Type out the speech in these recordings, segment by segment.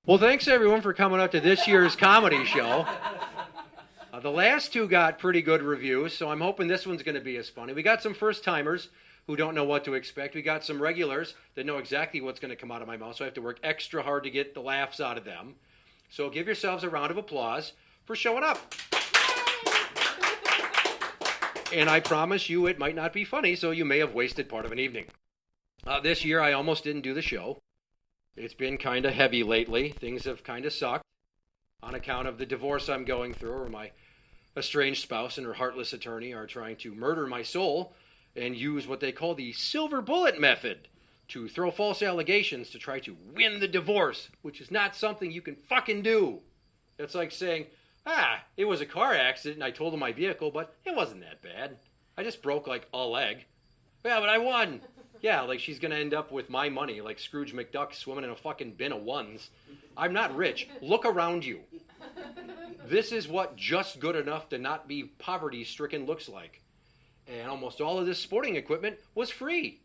Well, thanks everyone for coming up to this year's comedy show. The last two got pretty good reviews, so I'm hoping this one's going to be as funny. We got some first-timers who don't know what to expect. We got some regulars that know exactly what's going to come out of my mouth, so I have to work extra hard to get the laughs out of them. So give yourselves a round of applause for showing up. And I promise you it might not be funny, so you may have wasted part of an evening. This year I almost didn't do the show. It's been kind of heavy lately. Things have kind of sucked on account of the divorce I'm going through, or my estranged spouse and her heartless attorney are trying to murder my soul and use what they call the silver bullet method to throw false allegations to try to win the divorce, which is not something you can fucking do. It's like saying, it was a car accident and I totaled my vehicle, but it wasn't that bad. I just broke like a leg. Yeah, but I won. Yeah, like she's going to end up with my money like Scrooge McDuck swimming in a fucking bin of ones. I'm not rich. Look around you. This is what just good enough to not be poverty-stricken looks like. And almost all of this sporting equipment was free.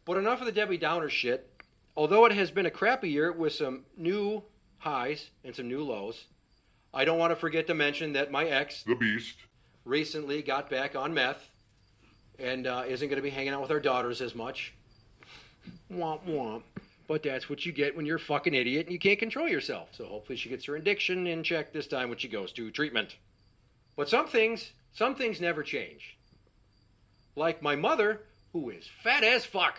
But enough of the Debbie Downer shit. Although it has been a crappy year with some new highs and some new lows, I don't want to forget to mention that my ex, The Beast, recently got back on meth and isn't going to be hanging out with our daughters as much. Womp womp. But that's what you get when you're a fucking idiot and you can't control yourself. So hopefully she gets her addiction in check this time when she goes to treatment. But some things never change. Like my mother, who is fat as fuck.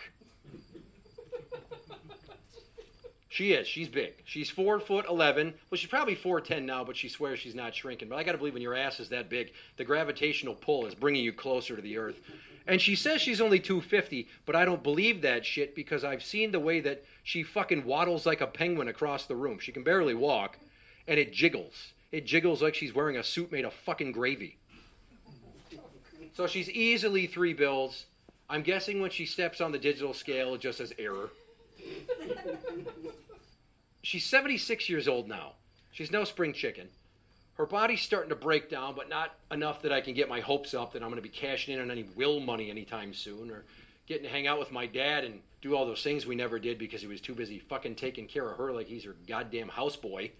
She is. She's big. She's 4'11". Well, she's probably 4'10" now, but she swears she's not shrinking. But I got to believe when your ass is that big, the gravitational pull is bringing you closer to the earth. And she says she's only 250, but I don't believe that shit because I've seen the way that she fucking waddles like a penguin across the room. She can barely walk, and it jiggles. It jiggles like she's wearing a suit made of fucking gravy. So she's easily 3 bills. I'm guessing when she steps on the digital scale, it just says error. She's 76 years old now. She's no spring chicken. Her body's starting to break down, but not enough that I can get my hopes up that I'm going to be cashing in on any will money anytime soon, or getting to hang out with my dad and do all those things we never did because he was too busy fucking taking care of her like he's her goddamn houseboy.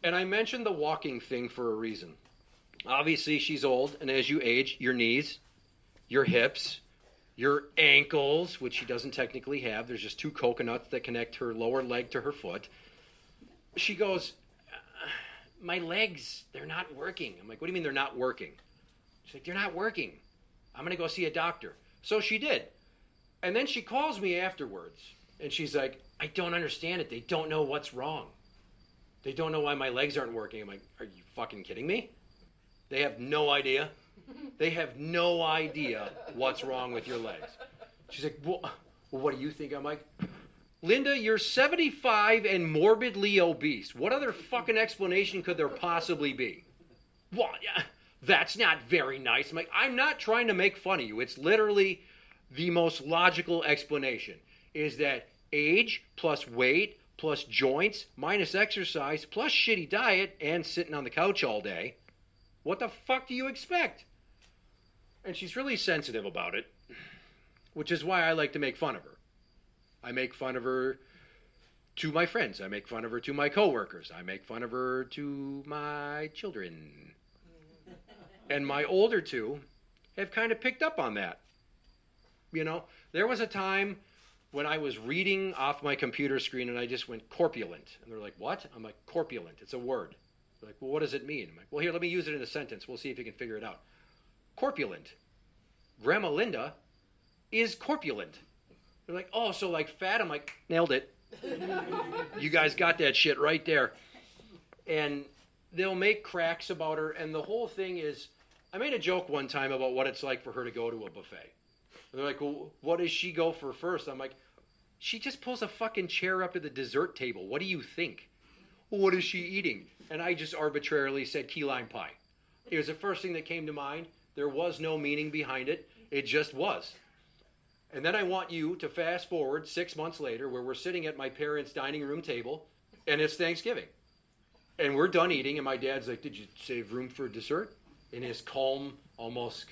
And I mentioned the walking thing for a reason. Obviously, she's old, and as you age, your knees, your hips, your ankles, which she doesn't technically have. There's just 2 coconuts that connect her lower leg to her foot. She goes, my legs, they're not working. I'm like, what do you mean they're not working? She's like, they're not working. I'm going to go see a doctor. So she did. And then she calls me afterwards, and she's like, I don't understand it. They don't know what's wrong. They don't know why my legs aren't working. I'm like, are you fucking kidding me? They have no idea. They have no idea what's wrong with your legs. She's like, well, what do you think? I'm like, Linda, you're 75 and morbidly obese. What other fucking explanation could there possibly be? Well, yeah, that's not very nice. I'm like, I'm not trying to make fun of you. It's literally the most logical explanation. Is that age plus weight plus joints minus exercise plus shitty diet and sitting on the couch all day. What the fuck do you expect? And she's really sensitive about it, which is why I like to make fun of her. I make fun of her to my friends. I make fun of her to my coworkers. I make fun of her to my children. And my older 2 have kind of picked up on that. You know, there was a time when I was reading off my computer screen and I just went corpulent. And they're like, what? I'm like, corpulent. It's a word. They're like, well, what does it mean? I'm like, well, here, let me use it in a sentence. We'll see if you can figure it out. Corpulent. Grandma Linda is corpulent. They're like, oh, so like fat? I'm like, nailed it. You guys got that shit right there. And they'll make cracks about her. And the whole thing is, I made a joke one time about what it's like for her to go to a buffet. And they're like, well, what does she go for first? I'm like, she just pulls a fucking chair up to the dessert table. What do you think? Well, what is she eating? And I just arbitrarily said key lime pie. It was the first thing that came to mind. There was no meaning behind it. It just was. And then I want you to fast forward 6 months later where we're sitting at my parents' dining room table and it's Thanksgiving. And we're done eating and my dad's like, did you save room for dessert? In his calm, almost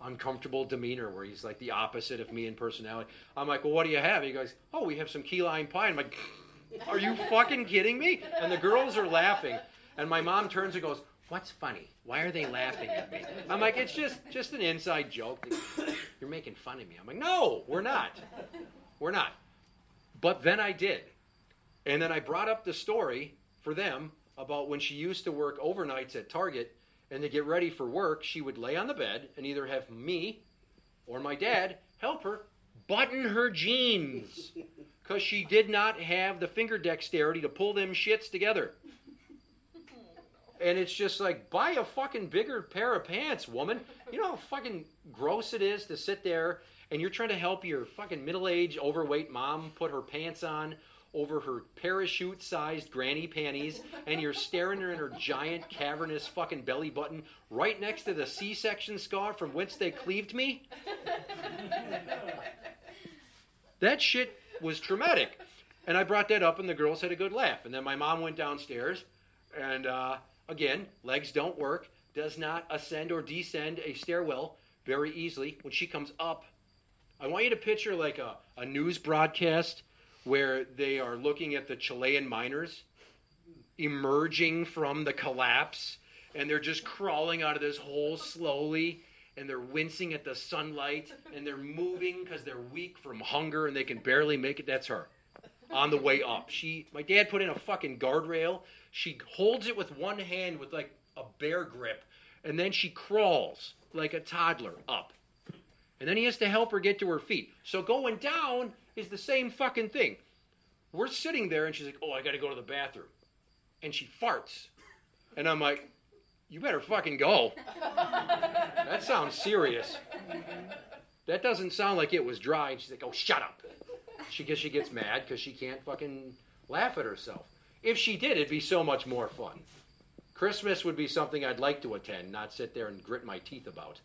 uncomfortable demeanor where he's like the opposite of me in personality. I'm like, well, what do you have? He goes, oh, we have some key lime pie. I'm like, Are you fucking kidding me? And the girls are laughing. And my mom turns and goes, what's funny? Why are they laughing at me? I'm like, it's just an inside joke. You're making fun of me. I'm like, no, we're not. We're not. But then I did. And then I brought up the story for them about when she used to work overnights at Target, and to get ready for work, she would lay on the bed and either have me or my dad help her button her jeans because she did not have the finger dexterity to pull them shits together. And it's just like, buy a fucking bigger pair of pants, woman. You know how fucking gross it is to sit there and you're trying to help your fucking middle-aged, overweight mom put her pants on over her parachute-sized granny panties, and you're staring her in her giant, cavernous fucking belly button right next to the C-section scar from whence they cleaved me? That shit was traumatic. And I brought that up, and the girls had a good laugh. And then my mom went downstairs, and again, legs don't work, does not ascend or descend a stairwell very easily. When she comes up, I want you to picture like a news broadcast where they are looking at the Chilean miners emerging from the collapse, and they're just crawling out of this hole slowly, and they're wincing at the sunlight, and they're moving because they're weak from hunger and they can barely make it. That's her on the way up. My dad put in a fucking guardrail. She holds it with one hand with like a bear grip, and then she crawls like a toddler up. And then he has to help her get to her feet. So going down is the same fucking thing. We're sitting there, and she's like, oh, I got to go to the bathroom. And she farts. And I'm like, you better fucking go. That sounds serious. That doesn't sound like it was dry. And she's like, oh, shut up. She gets mad because she can't fucking laugh at herself. If she did, it'd be so much more fun. Christmas would be something I'd like to attend, not sit there and grit my teeth about.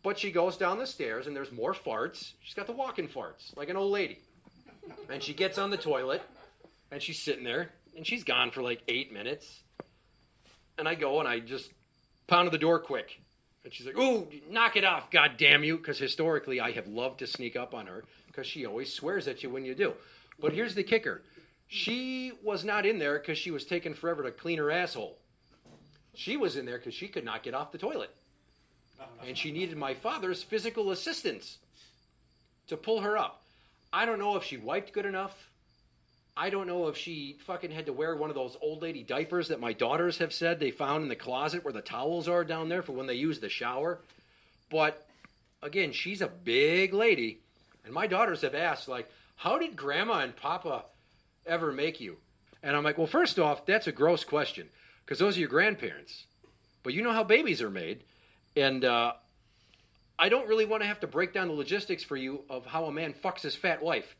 But she goes down the stairs, and there's more farts. She's got the walking farts, like an old lady. And she gets on the toilet, and she's sitting there, and she's gone for like 8 minutes. And I go, and I just pounded the door quick. And she's like, ooh, knock it off, God damn you. Because historically, I have loved to sneak up on her, because she always swears at you when you do. But here's the kicker. She was not in there because she was taking forever to clean her asshole. She was in there because she could not get off the toilet. And she needed my father's physical assistance to pull her up. I don't know if she wiped good enough. I don't know if she fucking had to wear one of those old lady diapers that my daughters have said they found in the closet where the towels are down there for when they use the shower. But, again, she's a big lady. And my daughters have asked, like, how did Grandma and Papa ever make you? And I'm like, well, first off, that's a gross question, because those are your grandparents. But you know how babies are made. And I don't really want to have to break down the logistics for you of how a man fucks his fat wife.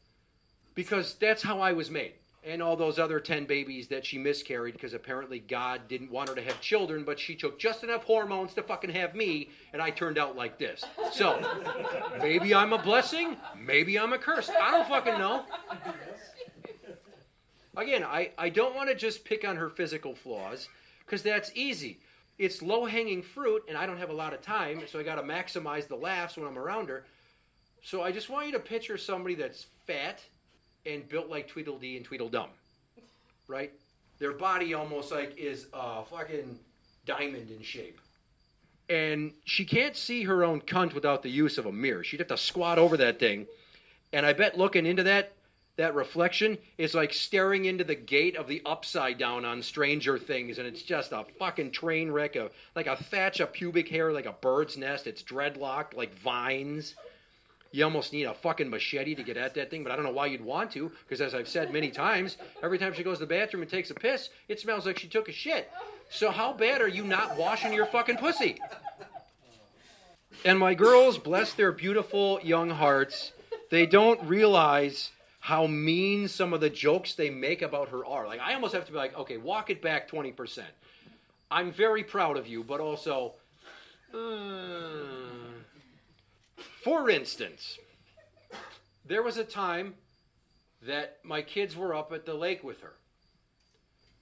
Because that's how I was made. And all those other 10 babies that she miscarried because apparently God didn't want her to have children, but she took just enough hormones to fucking have me, and I turned out like this. So, maybe I'm a blessing, maybe I'm a curse. I don't fucking know. Again, I don't want to just pick on her physical flaws, because that's easy. It's low-hanging fruit, and I don't have a lot of time, so I got to maximize the laughs when I'm around her. So I just want you to picture somebody that's fat and built like Tweedledee and Tweedledum, right? Their body almost like is a fucking diamond in shape. And she can't see her own cunt without the use of a mirror. She'd have to squat over that thing. And I bet looking into that reflection is like staring into the gate of the Upside Down on Stranger Things, and it's just a fucking train wreck of like a thatch of pubic hair, like a bird's nest. It's dreadlocked like vines. You almost need a fucking machete to get at that thing, but I don't know why you'd want to, because as I've said many times, every time she goes to the bathroom and takes a piss, it smells like she took a shit. So how bad are you not washing your fucking pussy? And my girls, bless their beautiful young hearts, they don't realize how mean some of the jokes they make about her are. Like, I almost have to be like, okay, walk it back 20%. I'm very proud of you, but also, for instance, there was a time that my kids were up at the lake with her.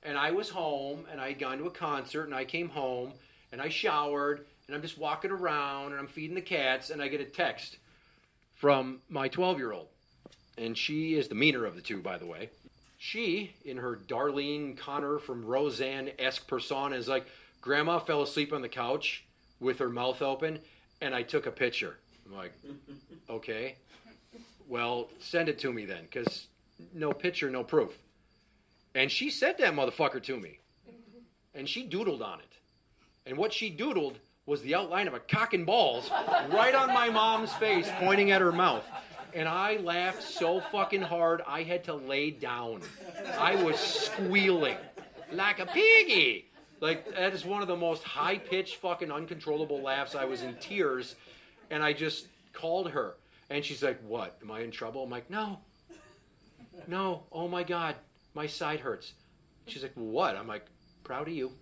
And I was home, and I had gone to a concert, and I came home, and I showered, and I'm just walking around, and I'm feeding the cats, and I get a text from my 12-year-old. And she is the meaner of the two, by the way. She, in her Darlene Connor from Roseanne-esque persona, is like, Grandma fell asleep on the couch with her mouth open, and I took a picture. I'm like, okay. Well, send it to me then, because no picture, no proof. And she sent that motherfucker to me. And she doodled on it. And what she doodled was the outline of a cock and balls right on my mom's face, pointing at her mouth. And I laughed so fucking hard, I had to lay down. I was squealing like a piggy. Like, that is one of the most high-pitched, fucking uncontrollable laughs. I was in tears, and I just called her. And she's like, what, am I in trouble? I'm like, no, oh my God, my side hurts. She's like, what? I'm like, proud of you.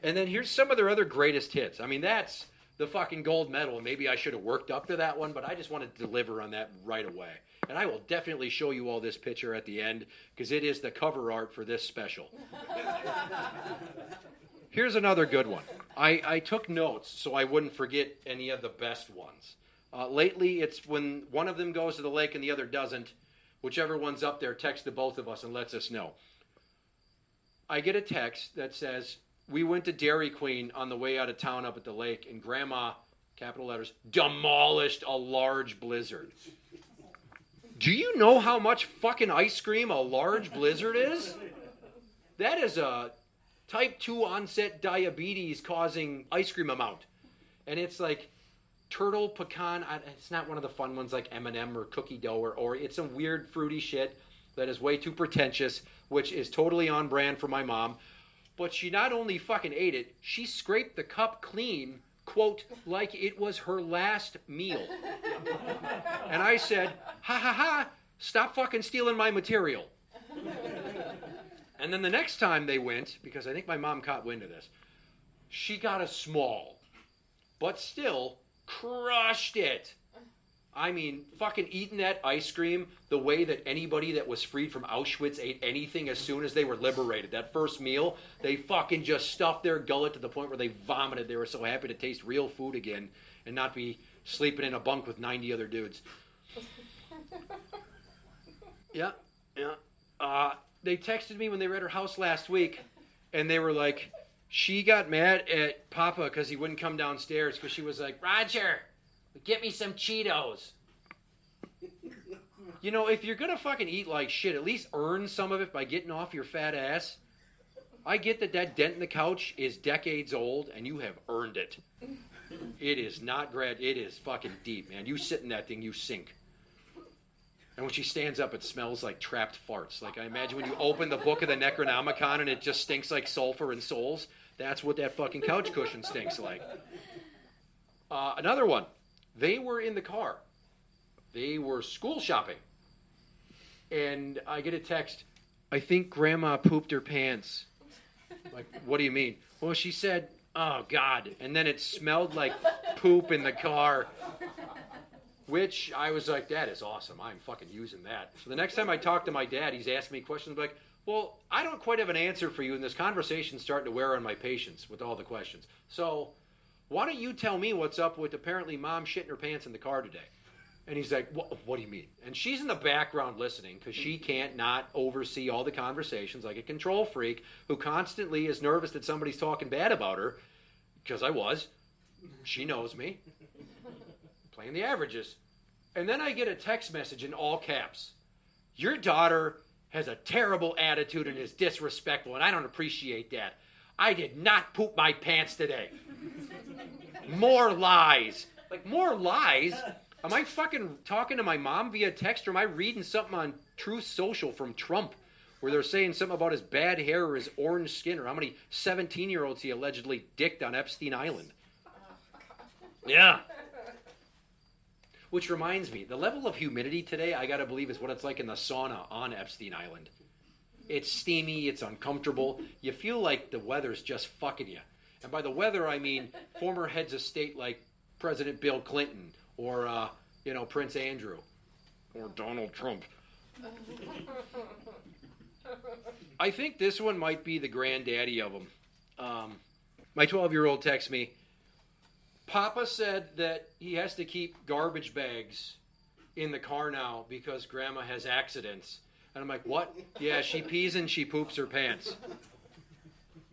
And then here's some of their other greatest hits. I mean, that's the fucking gold medal. Maybe I should have worked up to that one, but I just wanted to deliver on that right away. And I will definitely show you all this picture at the end, because it is the cover art for this special. Here's another good one. I took notes so I wouldn't forget any of the best ones. Lately, it's when one of them goes to the lake and the other doesn't. Whichever one's up there, text the both of us and lets us know. I get a text that says, we went to Dairy Queen on the way out of town up at the lake, and Grandma, capital letters, demolished a large blizzard. Do you know how much fucking ice cream a large blizzard is? That is a type 2 onset diabetes causing ice cream amount. And it's like turtle pecan. It's not one of the fun ones like M&M or cookie dough or it's some weird fruity shit that is way too pretentious, which is totally on brand for my mom. But she not only fucking ate it, she scraped the cup clean, quote, like it was her last meal. And I said, ha ha ha, stop fucking stealing my material. And then the next time they went, because I think my mom caught wind of this, she got a small, but still crushed it. I mean, fucking eating that ice cream the way that anybody that was freed from Auschwitz ate anything as soon as they were liberated. That first meal, they fucking just stuffed their gullet to the point where they vomited. They were so happy to taste real food again and not be sleeping in a bunk with 90 other dudes. Yeah. They texted me when they were at her house last week, and they were like, she got mad at Papa because he wouldn't come downstairs because she was like, Roger, get me some Cheetos. You know, if you're going to fucking eat like shit, at least earn some of it by getting off your fat ass. I get that dent in the couch is decades old, and you have earned it. It is not it is fucking deep, man. You sit in that thing, you sink. And when she stands up, it smells like trapped farts. Like, I imagine when you open the book of the Necronomicon and it just stinks like sulfur and souls, that's what that fucking couch cushion stinks like. Another one. They were in the car. They were school shopping. And I get a text, I think Grandma pooped her pants. Like, what do you mean? Well, she said, oh, God. And then it smelled like poop in the car. Which I was like, that is awesome. I'm fucking using that. So the next time I talk to my dad, he's asking me questions like, well, I don't quite have an answer for you, and this conversation's starting to wear on my patience with all the questions. So why don't you tell me what's up with apparently Mom shitting her pants in the car today? And he's like, what do you mean? And she's in the background listening because she can't not oversee all the conversations like a control freak who constantly is nervous that somebody's talking bad about her, because I was. She knows me. Playing the averages. And then I get a text message in all caps. Your daughter has a terrible attitude and is disrespectful, and I don't appreciate that. I did not poop my pants today. More lies. Like, more lies? Am I fucking talking to my mom via text, or am I reading something on Truth Social from Trump where they're saying something about his bad hair or his orange skin or how many 17-year-olds he allegedly dicked on Epstein Island? Yeah. Which reminds me, the level of humidity today, I gotta believe, is what it's like in the sauna on Epstein Island. It's steamy, it's uncomfortable. You feel like the weather's just fucking you. And by the weather, I mean former heads of state like President Bill Clinton or, Prince Andrew or Donald Trump. I think this one might be the granddaddy of them. My 12-year-old texts me, Papa said that he has to keep garbage bags in the car now because Grandma has accidents. And I'm like, what? Yeah, she pees and she poops her pants.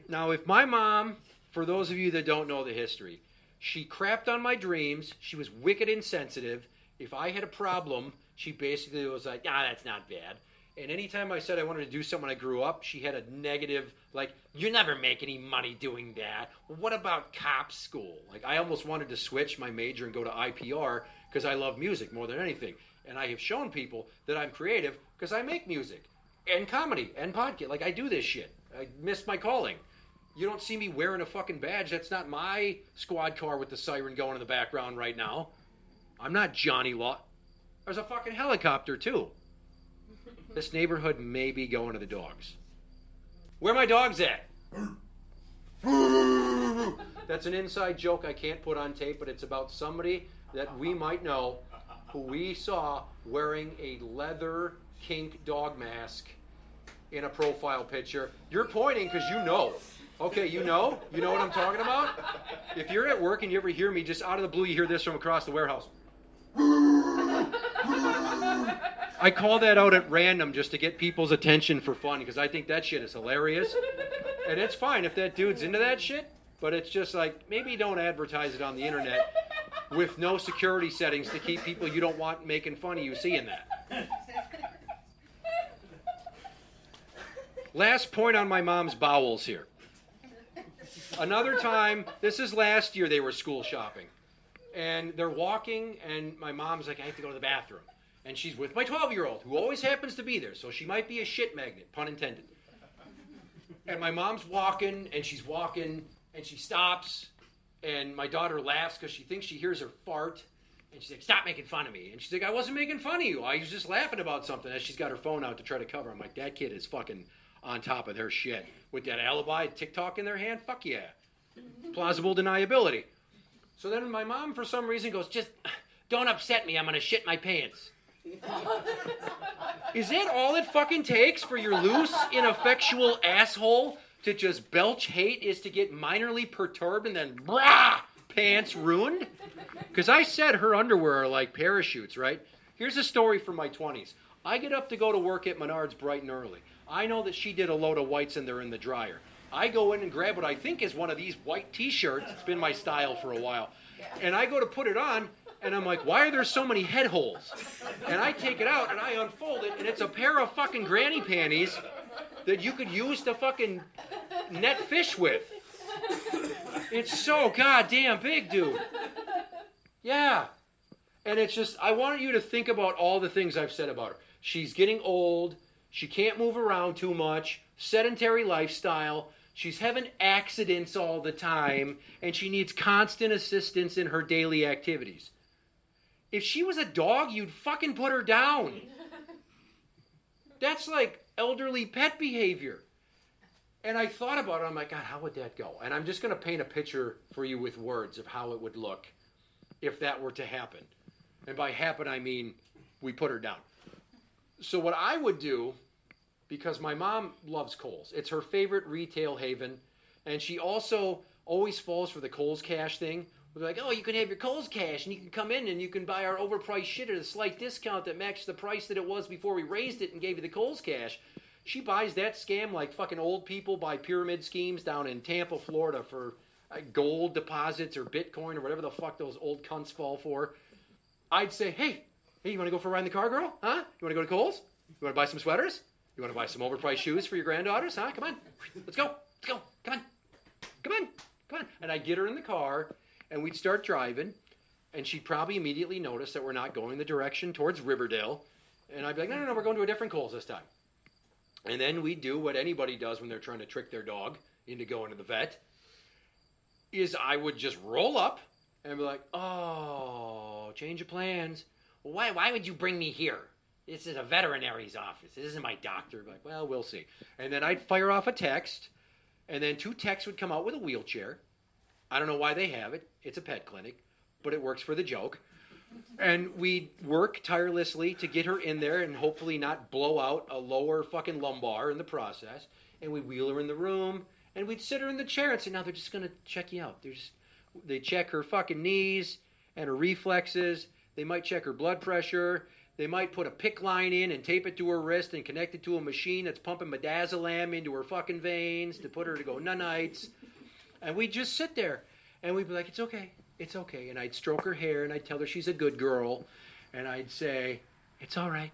Now, if my mom, for those of you that don't know the history, she crapped on my dreams. She was wicked insensitive. If I had a problem, she basically was like, that's not bad. And anytime I said I wanted to do something when I grew up, she had a negative, like, you never make any money doing that. Well, what about cop school? Like, I almost wanted to switch my major and go to IPR because I love music more than anything. And I have shown people that I'm creative because I make music and comedy and podcast. Like, I do this shit. I missed my calling. You don't see me wearing a fucking badge. That's not my squad car with the siren going in the background right now. I'm not Johnny Law. There's a fucking helicopter, too. This neighborhood may be going to the dogs. Where are my dogs at? That's an inside joke I can't put on tape, but it's about somebody that we might know who we saw wearing a leather kink dog mask in a profile picture. You're pointing because you know. Okay, you know? You know what I'm talking about? If you're at work and you ever hear me, just out of the blue, you hear this from across the warehouse. I call that out at random just to get people's attention for fun because I think that shit is hilarious. And it's fine if that dude's into that shit, but it's just like, maybe don't advertise it on the internet with no security settings to keep people you don't want making fun of you seeing that. Last point on my mom's bowels here. Another time, this is last year, they were school shopping. And they're walking, and my mom's like, I have to go to the bathroom. And she's with my 12-year-old, who always happens to be there. So she might be a shit magnet, pun intended. And my mom's walking, and she stops. And my daughter laughs because she thinks she hears her fart. And she's like, stop making fun of me. And she's like, I wasn't making fun of you. I was just laughing about something. As she's got her phone out to try to cover. I'm like, that kid is fucking on top of their shit. With that alibi, TikTok in their hand, fuck yeah. Plausible deniability. So then my mom, for some reason, goes, just don't upset me. I'm going to shit my pants. Is that all it fucking takes for your loose, ineffectual asshole to just belch hate is to get minorly perturbed and then, brah, pants ruined? Because I said her underwear are like parachutes, right? Here's a story from my 20s. I get up to go to work at Menards bright and early. I know that she did a load of whites and they're in the dryer. I go in and grab what I think is one of these white t-shirts. It's been my style for a while. And I go to put it on, and I'm like, why are there so many head holes? And I take it out, and I unfold it, and it's a pair of fucking granny panties that you could use to fucking net fish with. It's so goddamn big, dude. Yeah. And it's just, I want you to think about all the things I've said about her. She's getting old. She can't move around too much. Sedentary lifestyle. She's having accidents all the time, and she needs constant assistance in her daily activities. If she was a dog, you'd fucking put her down. That's like elderly pet behavior. And I thought about it. I'm like, God, how would that go? And I'm just going to paint a picture for you with words of how it would look if that were to happen. And by happen, I mean we put her down. So what I would do, because my mom loves Kohl's. It's her favorite retail haven. And she also always falls for the Kohl's Cash thing. We're like, oh, you can have your Kohl's Cash, and you can come in and you can buy our overpriced shit at a slight discount that matches the price that it was before we raised it and gave you the Kohl's Cash. She buys that scam like fucking old people buy pyramid schemes down in Tampa, Florida for gold deposits or Bitcoin or whatever the fuck those old cunts fall for. I'd say, hey, you want to go for a ride in the car, girl? Huh? You want to go to Kohl's? You want to buy some sweaters? You want to buy some overpriced shoes for your granddaughters? Huh? Come on. Let's go. Let's go. Come on. Come on. Come on. And I'd get her in the car, and we'd start driving, and she'd probably immediately notice that we're not going the direction towards Riverdale. And I'd be like, no, we're going to a different Kohl's this time. And then we'd do what anybody does when they're trying to trick their dog into going to the vet, is I would just roll up and be like, oh, change of plans. Why would you bring me here? This is a veterinary's office. This isn't my doctor. I'm like, well, we'll see. And then I'd fire off a text, and then 2 techs would come out with a wheelchair. I don't know why they have it. It's a pet clinic, but it works for the joke. And we'd work tirelessly to get her in there and hopefully not blow out a lower fucking lumbar in the process. And we'd wheel her in the room, and we'd sit her in the chair and say, now they're just going to check you out. They check her fucking knees and her reflexes. They might check her blood pressure. They might put a PICC line in and tape it to her wrist and connect it to a machine that's pumping midazolam into her fucking veins to put her to go nunites. And we'd just sit there and we'd be like, it's okay, it's okay. And I'd stroke her hair and I'd tell her she's a good girl. And I'd say, it's all right.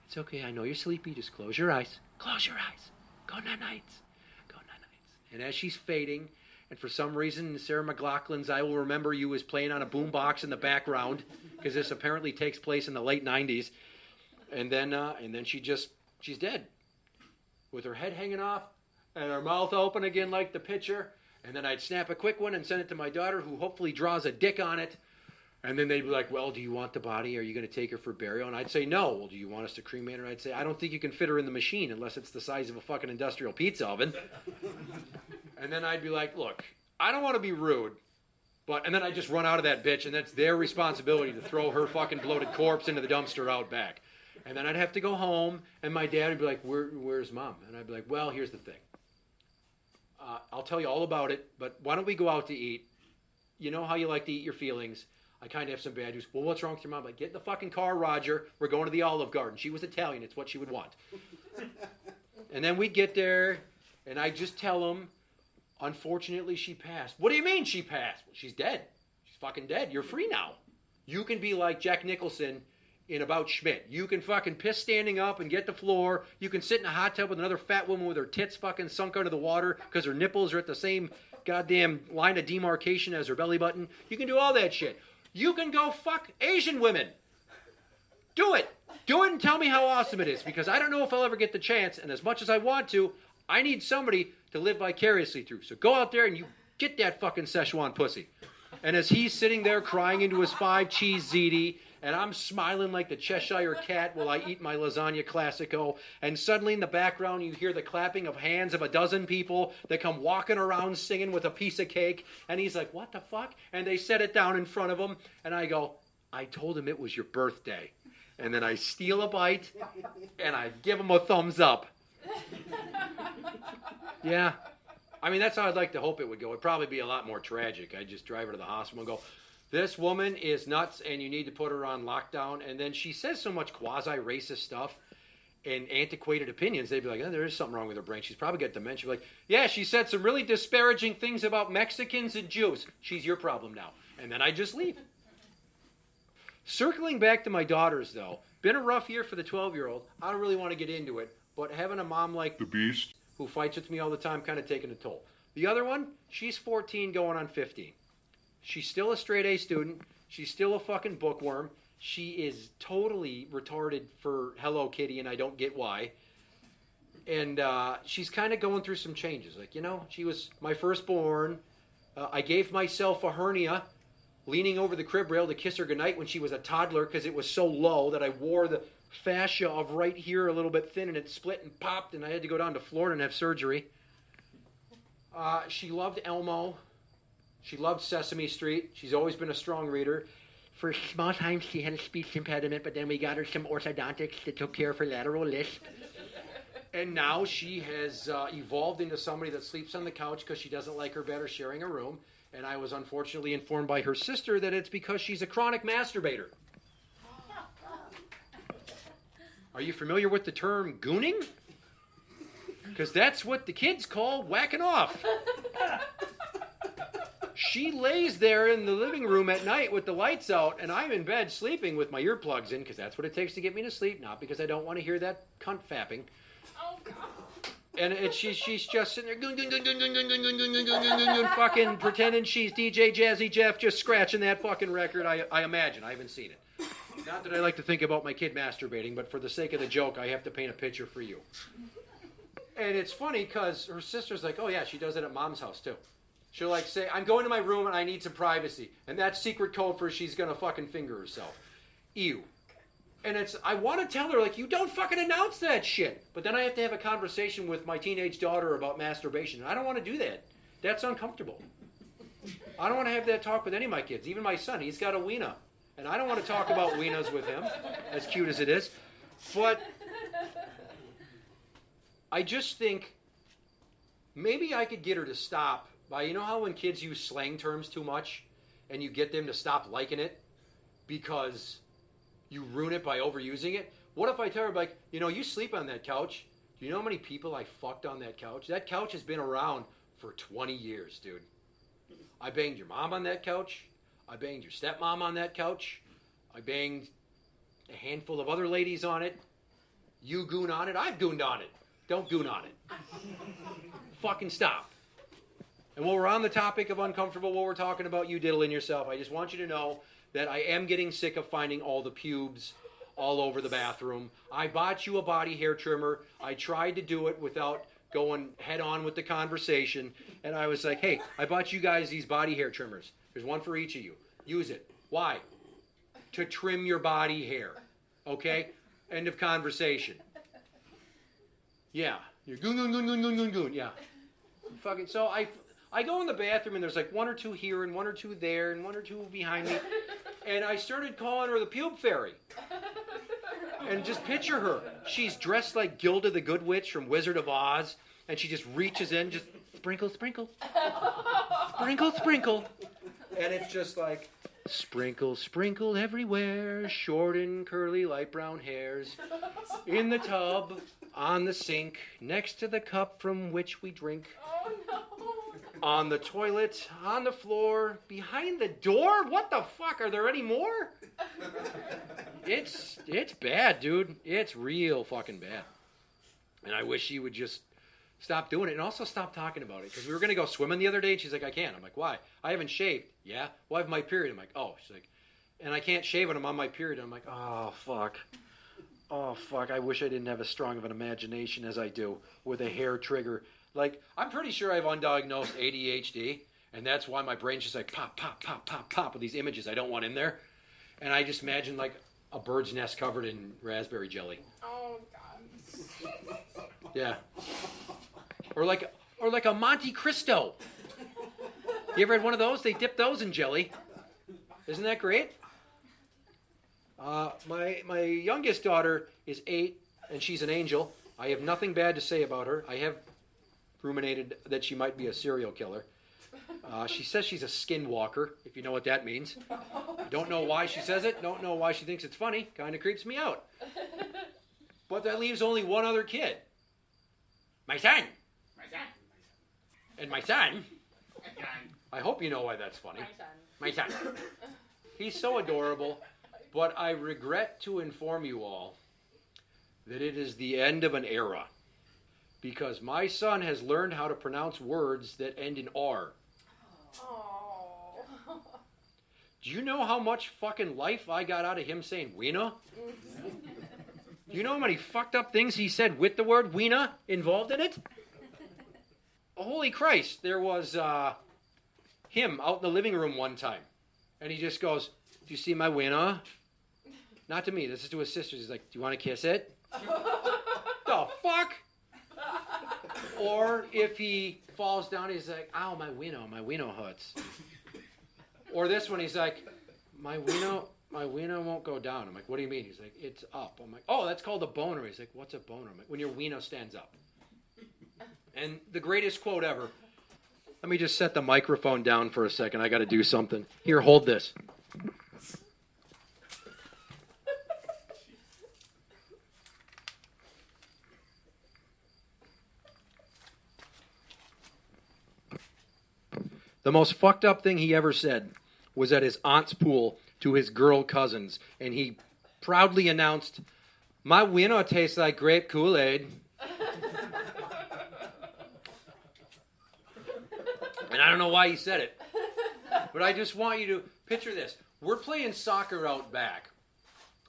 It's okay. I know you're sleepy. Just close your eyes. Close your eyes. Go nunites. Go nunites. And as she's fading, and for some reason, Sarah McLachlan's I Will Remember You is playing on a boombox in the background, because this apparently takes place in the late 90s. And then she's dead. With her head hanging off and her mouth open again like the picture. And then I'd snap a quick one and send it to my daughter, who hopefully draws a dick on it. And then they'd be like, well, do you want the body? Are you going to take her for burial? And I'd say, no. Well, do you want us to cremate her? And I'd say, I don't think you can fit her in the machine unless it's the size of a fucking industrial pizza oven. And then I'd be like, look, I don't want to be rude, and then I'd just run out of that bitch, and that's their responsibility to throw her fucking bloated corpse into the dumpster out back. And then I'd have to go home, and my dad would be like, where's Mom? And I'd be like, well, here's the thing. I'll tell you all about it, but why don't we go out to eat? You know how you like to eat your feelings. I kind of have some bad news. Well, what's wrong with your mom? I'm like, get in the fucking car, Roger. We're going to the Olive Garden. She was Italian. It's what she would want. And then we'd get there, and I'd just tell them, unfortunately, she passed. What do you mean she passed? Well, she's dead. She's fucking dead. You're free now. You can be like Jack Nicholson in About Schmidt. You can fucking piss standing up and get the floor. You can sit in a hot tub with another fat woman with her tits fucking sunk under the water because her nipples are at the same goddamn line of demarcation as her belly button. You can do all that shit. You can go fuck Asian women. Do it. Do it and tell me how awesome it is, because I don't know if I'll ever get the chance, and as much as I want to, I need somebody to live vicariously through. So go out there and you get that fucking Szechuan pussy. And as he's sitting there crying into his 5-cheese ziti, and I'm smiling like the Cheshire Cat while I eat my lasagna classico, and suddenly in the background you hear the clapping of hands of a dozen people that come walking around singing with a piece of cake, and he's like, what the fuck? And they set it down in front of him, and I go, I told him it was your birthday. And then I steal a bite, and I give him a thumbs up. Yeah. I mean, that's how I'd like to hope it would go. It'd probably be a lot more tragic. I'd just drive her to the hospital and go, this woman is nuts and you need to put her on lockdown. And then she says so much quasi-racist stuff and antiquated opinions. They'd be like, oh, there is something wrong with her brain. She's probably got dementia. Like, yeah, she said some really disparaging things about Mexicans and Jews. She's your problem now. And then I'd just leave. Circling back to my daughters, though, been a rough year for the 12-year-old. I don't really want to get into it, but having a mom like the Beast, who fights with me all the time, kind of taking a toll. The other one, she's 14 going on 15. She's still a straight A student. She's still a fucking bookworm. She is totally retarded for Hello Kitty, and I don't get why. And she's kind of going through some changes. Like, you know, she was my firstborn. I gave myself a hernia leaning over the crib rail to kiss her goodnight when she was a toddler because it was so low that I wore the fascia of right here a little bit thin, and it split and popped, and I had to go down to Florida and have surgery. She loved Elmo. She loved Sesame Street. She's always been a strong reader. For small time, she had a speech impediment, but then we got her some orthodontics that took care of her lateral lisp. And now she has evolved into somebody that sleeps on the couch because she doesn't like her bed or sharing a room. And I was unfortunately informed by her sister that it's because she's a chronic masturbator. Are you familiar with the term gooning? Because that's what the kids call whacking off. She lays there in the living room at night with the lights out, and I'm in bed sleeping with my earplugs in because that's what it takes to get me to sleep, not because I don't want to hear that cunt fapping. Oh, God. And she's just sitting there fucking pretending she's DJ Jazzy Jeff, just scratching that fucking record. I imagine. I haven't seen it. Not that I like to think about my kid masturbating, but for the sake of the joke, I have to paint a picture for you. And it's funny because her sister's like, oh yeah, she does it at mom's house too. She'll like say, I'm going to my room and I need some privacy. And that's secret code for she's going to fucking finger herself. Ew. And I want to tell her, like, you don't fucking announce that shit. But then I have to have a conversation with my teenage daughter about masturbation. And I don't want to do that. That's uncomfortable. I don't want to have that talk with any of my kids. Even my son, he's got a wiener. And I don't want to talk about wieners with him, as cute as it is. But I just think maybe I could get her to stop by, you know how when kids use slang terms too much and you get them to stop liking it? because you ruin it by overusing it? What if I tell her, like, you sleep on that couch. Do you know how many people I fucked on that couch? That couch has been around for 20 years, dude. I banged your mom on that couch. I banged your stepmom on that couch. I banged a handful of other ladies on it. You goon on it. I've gooned on it. Don't goon on it. Fucking stop. And while we're on the topic of uncomfortable, while we're talking about you diddling yourself, I just want you to know that I am getting sick of finding all the pubes all over the bathroom. I bought you a body hair trimmer. I tried to do it without going head on with the conversation. And I was like, hey, I bought you guys these body hair trimmers. There's one for each of you. Use it. Why? To trim your body hair. Okay? End of conversation. Yeah. You're goon. Yeah. Fucking. So I go in the bathroom and there's like one or two here and one or two there and one or two behind me. And I started calling her the pube fairy. And just picture her. She's dressed like Gilda the Good Witch from Wizard of Oz. And she just reaches in, just sprinkle, sprinkle. Sprinkle, sprinkle. And it's just like, sprinkle, sprinkle everywhere. Short and curly light brown hairs. In the tub, on the sink, next to the cup from which we drink. Oh, no. On the toilet, on the floor, behind the door? What the fuck? Are there any more? It's bad, dude. It's real fucking bad. And I wish she would just stop doing it and also stop talking about it. Because we were going to go swimming the other day and she's like, I can't. I'm like, why? I haven't shaved. Yeah? Well, I have my period. I'm like, oh. She's like, and I can't shave when I'm on my period. I'm like, oh, fuck. Oh, fuck. I wish I didn't have as strong of an imagination as I do with a hair trigger. Like, I'm pretty sure I have undiagnosed ADHD, and that's why my brain's just like pop, pop, pop, pop, pop with these images I don't want in there. And I just imagine like a bird's nest covered in raspberry jelly. Oh, God. Yeah. Or like a Monte Cristo. You ever had one of those? They dip those in jelly. Isn't that great? My youngest daughter is 8, and she's an angel. I have nothing bad to say about her. I have ruminated that she might be a serial killer. She says she's a skinwalker, if you know what that means. Don't know why she says it. Don't know why she thinks it's funny. Kind of creeps me out. But that leaves only one other kid. My son. And my son. I hope you know why that's funny. My son. He's so adorable. But I regret to inform you all that it is the end of an era. Because my son has learned how to pronounce words that end in R. Oh. Do you know how much fucking life I got out of him saying Weena? Do you know how many fucked up things he said with the word Weena involved in it? Holy Christ, there was him out in the living room one time. And he just goes, do you see my Weena? Not to me, this is to his sisters. He's like, do you want to kiss it? The fuck? Or if he falls down, he's like, ow, my wiener hurts. Or this one, he's like, my wiener won't go down. I'm like, what do you mean? He's like, it's up. I'm like, oh, that's called a boner. He's like, what's a boner? I'm like, when your wiener stands up. And the greatest quote ever. Let me just set the microphone down for a second. I got to do something. Here, hold this. The most fucked up thing he ever said was at his aunt's pool to his girl cousins, and he proudly announced, my wiener tastes like grape Kool-Aid. And I don't know why he said it, but I just want you to picture this. We're playing soccer out back,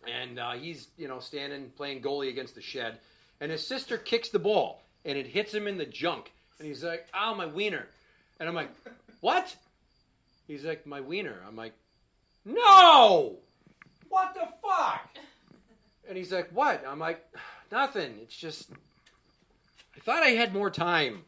and he's, standing playing goalie against the shed, and his sister kicks the ball, and it hits him in the junk, and he's like, ow, my wiener. And I'm like, what? He's like, my wiener. I'm like, no! What the fuck? And he's like, what? I'm like, nothing. It's just, I thought I had more time.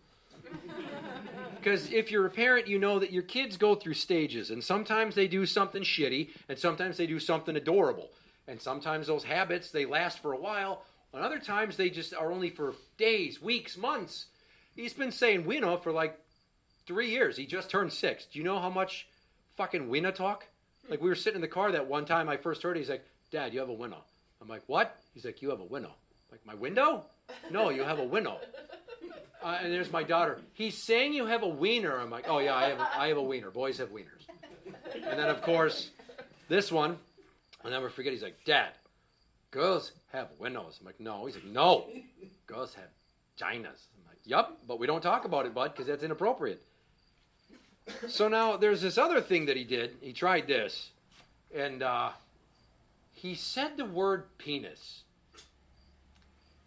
Because if you're a parent, you know that your kids go through stages. And sometimes they do something shitty. And sometimes they do something adorable. And sometimes those habits, they last for a while. And other times they just are only for days, weeks, months. He's been saying wiener for like 3 years. He just turned 6. Do you know how much fucking wiener talk Like we were sitting in the car that one time I first heard it. He's like, Dad, you have a window. I'm like, what? He's like, you have a window. I'm like, my window? No, you have a window. And there's my daughter. He's saying you have a wiener. I'm like, oh yeah, I have a wiener. Boys have wieners. And then of course, this one, I'll never forget. He's like, Dad, girls have windows. I'm like, no. He's like, no, girls have vaginas. I'm like, yup, but we don't talk about it, bud, because that's inappropriate. So now there's this other thing that he did. He tried this, and he said the word penis,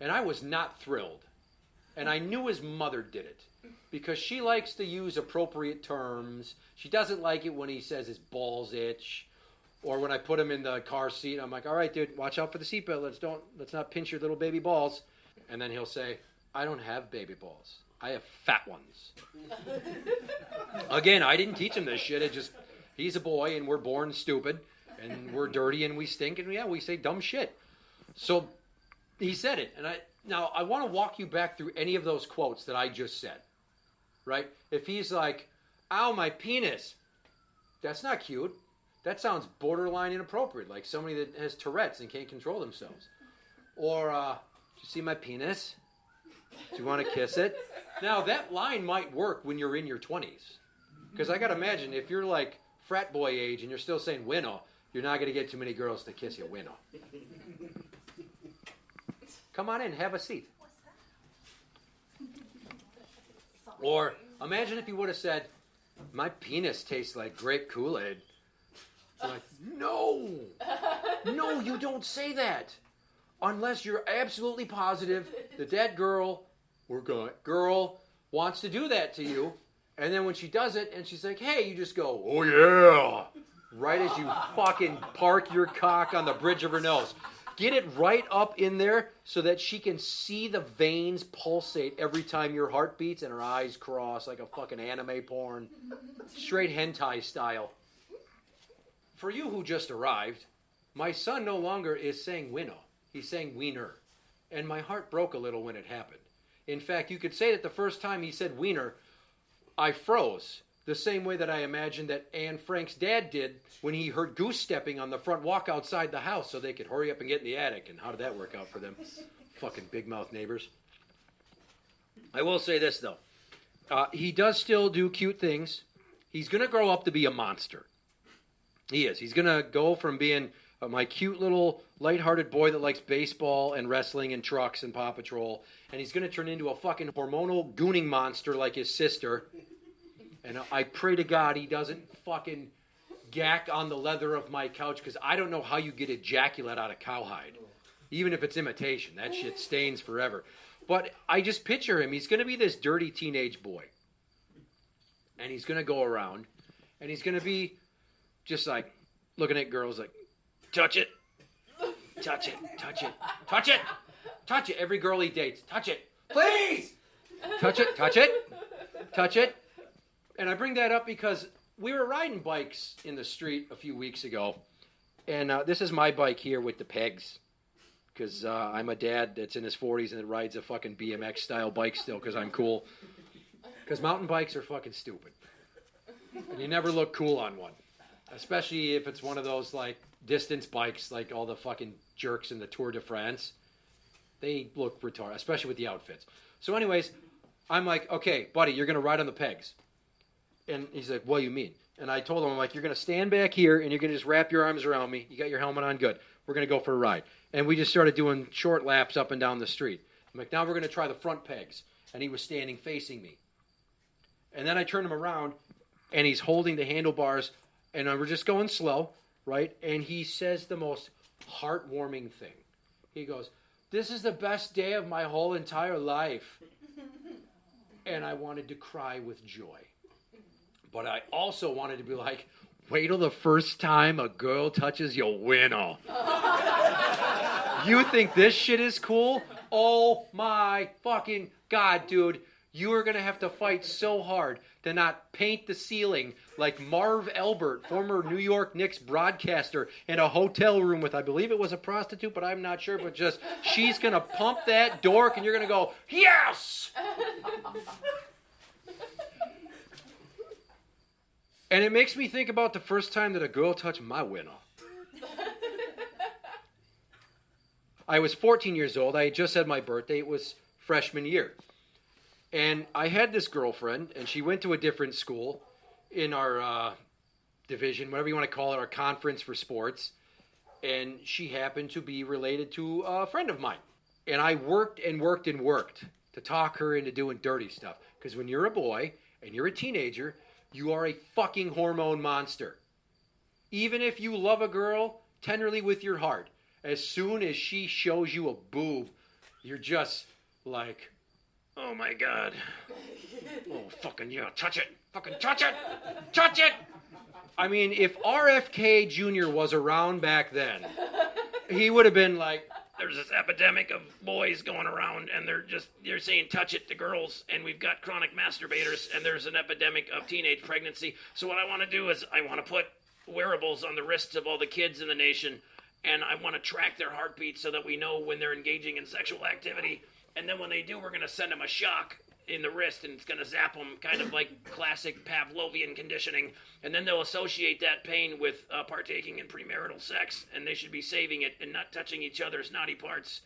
and I was not thrilled. And I knew his mother did it because she likes to use appropriate terms. She doesn't like it when he says his balls itch, or when I put him in the car seat. I'm like, all right, dude, watch out for the seatbelt. Let's not pinch your little baby balls. And then he'll say, I don't have baby balls. I have fat ones. Again, I didn't teach him this shit. He's a boy, and we're born stupid, and we're dirty, and we stink, and yeah, we say dumb shit. So he said it, and Now, I want to walk you back through any of those quotes that I just said, right? If he's like, ow, my penis, that's not cute. That sounds borderline inappropriate, like somebody that has Tourette's and can't control themselves. Or, do you see my penis? Do you want to kiss it? Now, that line might work when you're in your 20s. Because I got to imagine, if you're like frat boy age and you're still saying winnow, you're not going to get too many girls to kiss you winnow. Come on in, have a seat. Or imagine if you would have said, my penis tastes like grape Kool-Aid. You're like, no, you don't say that. Unless you're absolutely positive that girl wants to do that to you. And then when she does it and she's like, hey, you just go, oh yeah. Right as you fucking park your cock on the bridge of her nose. Get it right up in there so that she can see the veins pulsate every time your heart beats and her eyes cross like a fucking anime porn. Straight hentai style. For you who just arrived, my son no longer is saying winnow. He's saying wiener. And my heart broke a little when it happened. In fact, you could say that the first time he said wiener, I froze. The same way that I imagined that Anne Frank's dad did when he heard goose stepping on the front walk outside the house so they could hurry up and get in the attic. And how did that work out for them? Fucking big mouth neighbors. I will say this, though. He does still do cute things. He's going to grow up to be a monster. He is. He's going to go from being my cute little lighthearted boy that likes baseball and wrestling and trucks and Paw Patrol. And he's going to turn into a fucking hormonal gooning monster like his sister. And I pray to God he doesn't fucking gack on the leather of my couch because I don't know how you get ejaculate out of cowhide. Even if it's imitation. That shit stains forever. But I just picture him. He's going to be this dirty teenage boy. And he's going to go around. And he's going to be just like looking at girls like, touch it. Touch it. Touch it. Touch it. Touch it. Every girl he dates. Touch it. Please. Touch it. Touch it. Touch it. And I bring that up because we were riding bikes in the street a few weeks ago. And this is my bike here with the pegs. Because I'm a dad that's in his 40s and that rides a fucking BMX-style bike still because I'm cool. Because mountain bikes are fucking stupid. And you never look cool on one. Especially if it's one of those, like, distance bikes like all the fucking jerks in the Tour de France. They look retarded, especially with the outfits. So anyways, I'm like, okay, buddy, you're going to ride on the pegs. And he's like, what do you mean? And I told him, I'm like, you're going to stand back here and you're going to just wrap your arms around me. You got your helmet on, good. We're going to go for a ride. And we just started doing short laps up and down the street. I'm like, now we're going to try the front pegs. And he was standing facing me. And then I turned him around and he's holding the handlebars and we're just going slow, right? And he says the most heartwarming thing. He goes, this is the best day of my whole entire life. And I wanted to cry with joy. But I also wanted to be like, wait till the first time a girl touches your winnow. You think this shit is cool? Oh my fucking God, dude. You are going to have to fight so hard to not paint the ceiling like Marv Albert, former New York Knicks broadcaster, in a hotel room with, I believe it was a prostitute, but I'm not sure, but just, she's going to pump that dork and you're going to go, yes! And it makes me think about the first time that a girl touched my winner. I was 14 years old. I had just had my birthday. It was freshman year. And I had this girlfriend, and she went to a different school in our division, whatever you want to call it, our conference for sports. And she happened to be related to a friend of mine. And I worked and worked and worked to talk her into doing dirty stuff. Because when you're a boy and you're a teenager, you are a fucking hormone monster. Even if you love a girl tenderly with your heart, as soon as she shows you a boob, you're just like, oh my God. Oh, fucking yeah, touch it. Fucking touch it. Touch it. I mean, if RFK Jr. was around back then, he would have been like, there's this epidemic of boys going around and they're saying touch it to girls, and we've got chronic masturbators, and there's an epidemic of teenage pregnancy. So what I want to do is I want to put wearables on the wrists of all the kids in the nation, and I want to track their heartbeats so that we know when they're engaging in sexual activity. And then when they do, we're going to send them a shock in the wrist, and it's going to zap them, kind of like classic Pavlovian conditioning. And then they'll associate that pain with partaking in premarital sex, and they should be saving it and not touching each other's naughty parts.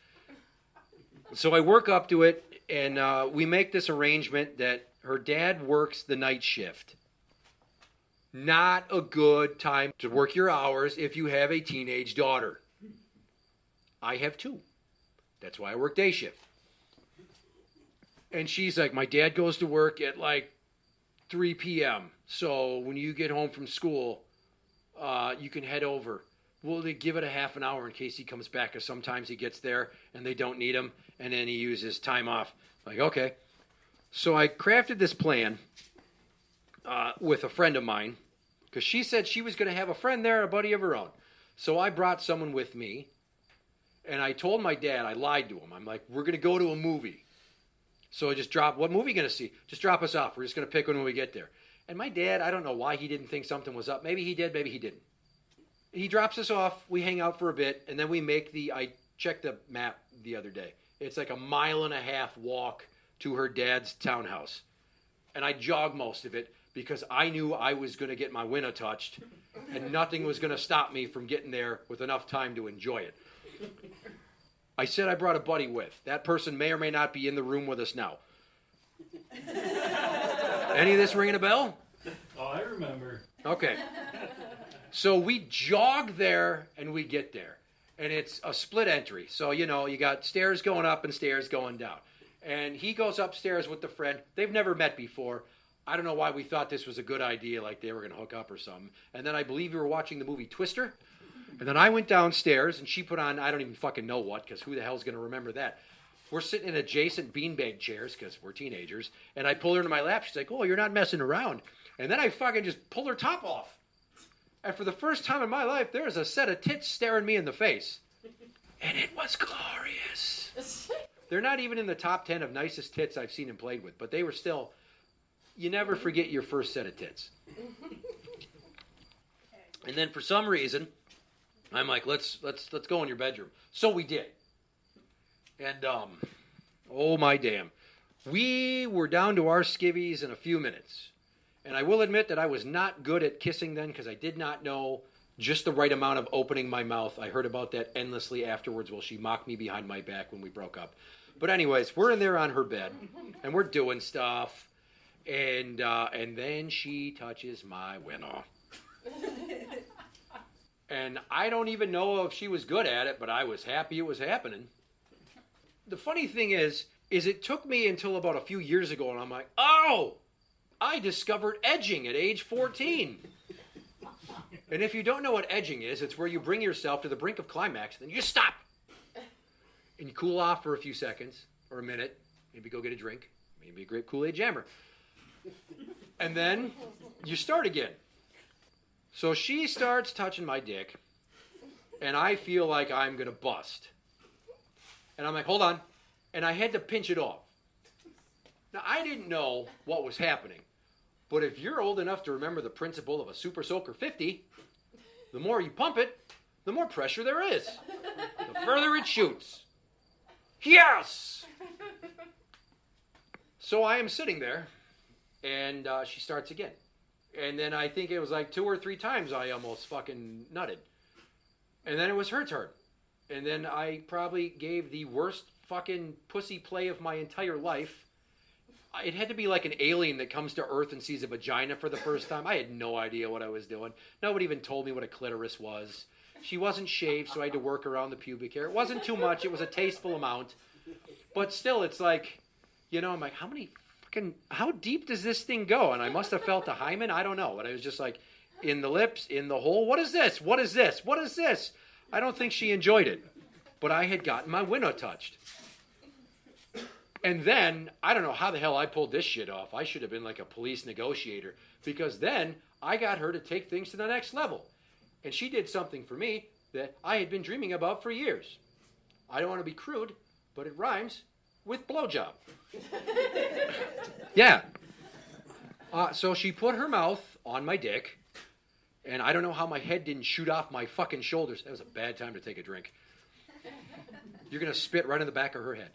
So I work up to it, and we make this arrangement that her dad works the night shift. Not a good time to work your hours if you have a teenage daughter. I have two. That's why I work day shift. And she's like, my dad goes to work at like 3 p.m. So when you get home from school, you can head over. We'll give it a half an hour in case he comes back, because sometimes he gets there and they don't need him, and then he uses time off. Like, okay. So I crafted this plan with a friend of mine, because she said she was going to have a friend there, a buddy of her own. So I brought someone with me, and I told my dad, I lied to him. I'm like, we're going to go to a movie. So I just what movie are you going to see? Just drop us off. We're just going to pick one when we get there. And my dad, I don't know why he didn't think something was up. Maybe he did, maybe he didn't. He drops us off, we hang out for a bit, and then we make I checked the map the other day. It's like a 1.5-mile walk to her dad's townhouse. And I jog most of it because I knew I was going to get my winner touched, and nothing was going to stop me from getting there with enough time to enjoy it. I said I brought a buddy with. That person may or may not be in the room with us now. Any of this ringing a bell? Oh, I remember. Okay. So we jog there and we get there. And it's a split entry. So, you got stairs going up and stairs going down. And he goes upstairs with the friend. They've never met before. I don't know why we thought this was a good idea, like they were going to hook up or something. And then I believe we were watching the movie Twister. And then I went downstairs, and she put on, I don't even fucking know what, because who the hell's going to remember that? We're sitting in adjacent beanbag chairs, because we're teenagers, and I pull her into my lap. She's like, oh, you're not messing around. And then I fucking just pull her top off. And for the first time in my life, there's a set of tits staring me in the face. And it was glorious. They're not even in the top 10 of nicest tits I've seen and played with, but they were still, you never forget your first set of tits. And then for some reason, I'm like, let's go in your bedroom. So we did. And, oh my damn. We were down to our skivvies in a few minutes. And I will admit that I was not good at kissing then, because I did not know just the right amount of opening my mouth. I heard about that endlessly afterwards while she mocked me behind my back when we broke up. But anyways, we're in there on her bed, and we're doing stuff. And then she touches my winner. And I don't even know if she was good at it, but I was happy it was happening. The funny thing is it took me until about a few years ago, and I'm like, oh, I discovered edging at age 14. And if you don't know what edging is, it's where you bring yourself to the brink of climax, and then you just stop. And you cool off for a few seconds, or a minute, maybe go get a drink, maybe a great Kool-Aid jammer. And then you start again. So she starts touching my dick, and I feel like I'm going to bust. And I'm like, hold on. And I had to pinch it off. Now, I didn't know what was happening, but if you're old enough to remember the principle of a Super Soaker 50, the more you pump it, the more pressure there is. The further it shoots. Yes! So I am sitting there, and she starts again. And then I think it was like 2 or 3 times I almost fucking nutted. And then it was her turn. And then I probably gave the worst fucking pussy play of my entire life. It had to be like an alien that comes to Earth and sees a vagina for the first time. I had no idea what I was doing. Nobody even told me what a clitoris was. She wasn't shaved, so I had to work around the pubic hair. It wasn't too much. It was a tasteful amount. But still, it's like, you know, I'm like, how deep does this thing go? And I must have felt a hymen. I don't know. But I was just like, in the lips, in the hole. What is this? What is this? What is this? I don't think she enjoyed it. But I had gotten my window touched. And then, I don't know how the hell I pulled this shit off. I should have been like a police negotiator. Because then, I got her to take things to the next level. And she did something for me that I had been dreaming about for years. I don't want to be crude, but it rhymes with blowjob. Yeah. So she put her mouth on my dick. And I don't know how my head didn't shoot off my fucking shoulders. That was a bad time to take a drink. You're going to spit right in the back of her head.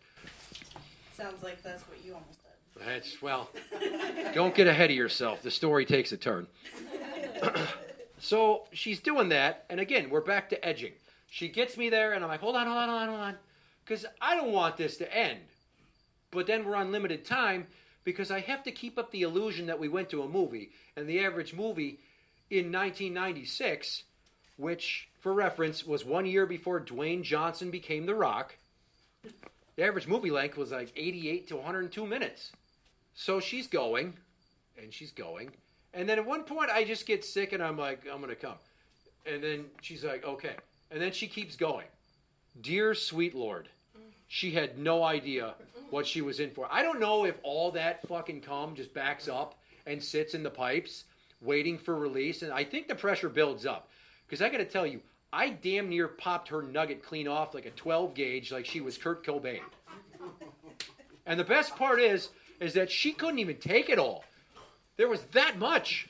Sounds like that's what you almost did. That's, well, don't get ahead of yourself. The story takes a turn. So she's doing that, and again, we're back to edging. She gets me there, and I'm like, hold on. Because I don't want this to end. But then we're on limited time, because I have to keep up the illusion that we went to a movie. And the average movie in 1996, which, for reference, was 1 year before Dwayne Johnson became The Rock. The average movie length was like 88 to 102 minutes. So she's going, and then at one point I just get sick and I'm like, I'm going to come. And then she's like, okay. And then she keeps going. Dear sweet Lord, she had no idea what she was in for. I don't know if all that fucking cum just backs up and sits in the pipes waiting for release. And I think the pressure builds up. Because I got to tell you, I damn near popped her nugget clean off like a 12 gauge like she was Kurt Cobain. And the best part is that she couldn't even take it all. There was that much.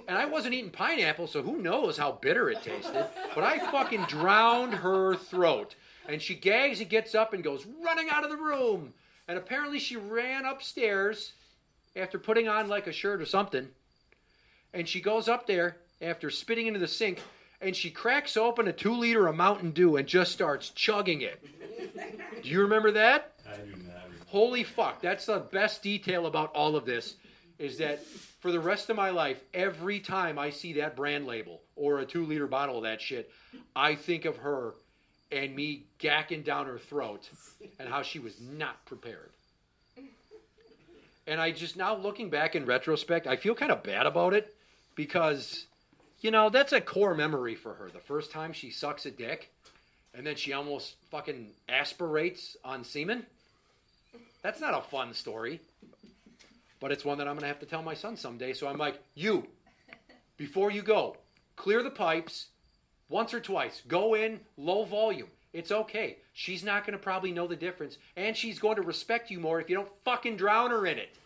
And I wasn't eating pineapple, so who knows how bitter it tasted. But I fucking drowned her throat. And she gags and gets up and goes running out of the room. And apparently she ran upstairs after putting on like a shirt or something. And she goes up there after spitting into the sink. And she cracks open a 2-liter of Mountain Dew and just starts chugging it. Do you remember that? I do not. Holy fuck. That's the best detail about all of this, is that for the rest of my life, every time I see that brand label or a 2-liter bottle of that shit, I think of her and me gacking down her throat and how she was not prepared. And I just, now looking back in retrospect, I feel kind of bad about it because, you know, that's a core memory for her. The first time she sucks a dick and then she almost fucking aspirates on semen. That's not a fun story. But it's one that I'm going to have to tell my son someday. So I'm like, you, before you go, clear the pipes once or twice. Go in, low volume. It's okay. She's not going to probably know the difference. And she's going to respect you more if you don't fucking drown her in it.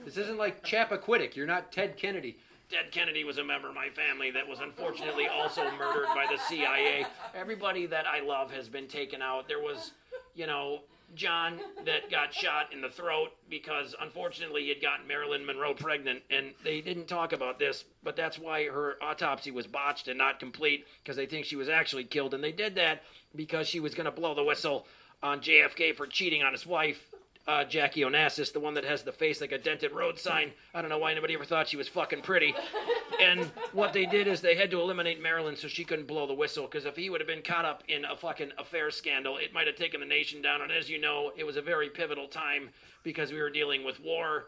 This isn't like Chappaquiddick. You're not Ted Kennedy. Ted Kennedy was a member of my family that was unfortunately also murdered by the CIA. Everybody that I love has been taken out. There was, you know, John that got shot in the throat because unfortunately he had gotten Marilyn Monroe pregnant, and they didn't talk about this, but that's why her autopsy was botched and not complete, because they think she was actually killed, and they did that because she was going to blow the whistle on JFK for cheating on his wife, Jackie Onassis, the one that has the face like a dented road sign. I don't know why anybody ever thought she was fucking pretty. And what they did is they had to eliminate Marilyn so she couldn't blow the whistle, because if he would have been caught up in a fucking affair scandal, it might have taken the nation down. And as you know, it was a very pivotal time because we were dealing with war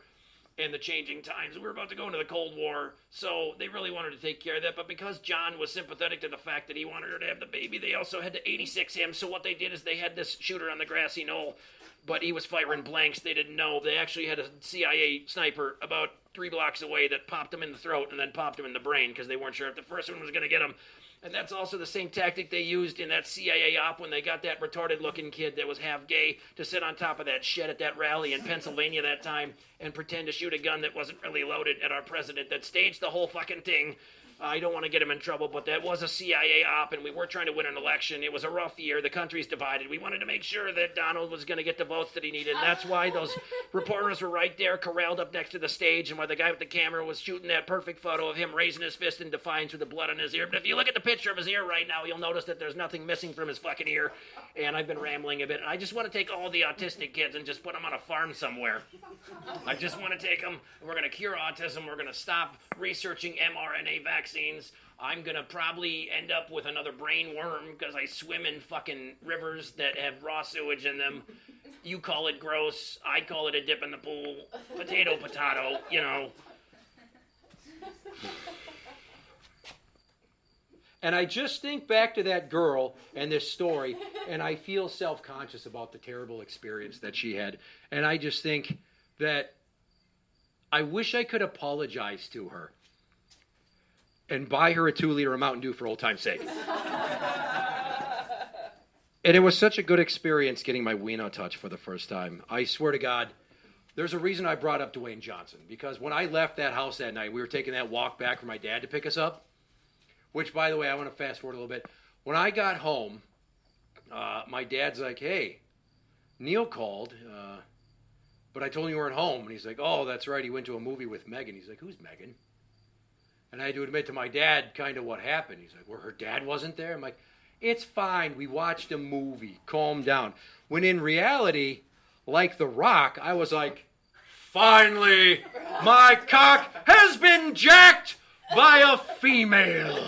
and the changing times. We were about to go into the Cold War, so they really wanted to take care of that. But because John was sympathetic to the fact that he wanted her to have the baby, they also had to 86 him. So what they did is they had this shooter on the grassy knoll, but he was firing blanks. They didn't know. They actually had a CIA sniper about 3 blocks away that popped him in the throat and then popped him in the brain because they weren't sure if the first one was going to get him. And that's also the same tactic they used in that CIA op when they got that retarded-looking kid that was half gay to sit on top of that shed at that rally in Pennsylvania that time and pretend to shoot a gun that wasn't really loaded at our president that staged the whole fucking thing I don't want to get him in trouble, but that was a CIA op, and we were trying to win an election. It was a rough year. The country's divided. We wanted to make sure that Donald was going to get the votes that he needed, and that's why those reporters were right there, corralled up next to the stage, and why the guy with the camera was shooting that perfect photo of him raising his fist in defiance with the blood on his ear. But if you look at the picture of his ear right now, you'll notice that there's nothing missing from his fucking ear, and I've been rambling a bit. I just want to take all the autistic kids and just put them on a farm somewhere. I just want to take them, and we're going to cure autism. We're going to stop researching mRNA vaccines. I'm going to probably end up with another brain worm because I swim in fucking rivers that have raw sewage in them. You call it gross. I call it a dip in the pool. Potato, potato, you know. And I just think back to that girl and this story, and I feel self-conscious about the terrible experience that she had. And I just think that I wish I could apologize to her and buy her a 2-liter of Mountain Dew for old time's sake. And it was such a good experience getting my wiener touched for the first time. I swear to God, there's a reason I brought up Dwayne Johnson. Because when I left that house that night, we were taking that walk back for my dad to pick us up. Which, by the way, I want to fast forward a little bit. When I got home, my dad's like, hey, Neil called, but I told him you weren't home. And he's like, oh, that's right. He went to a movie with Megan. He's like, who's Megan? And I had to admit to my dad kind of what happened. He's like, well, her dad wasn't there? I'm like, it's fine. We watched a movie. Calm down. When in reality, like The Rock, I was like, finally, my cock has been jacked by a female.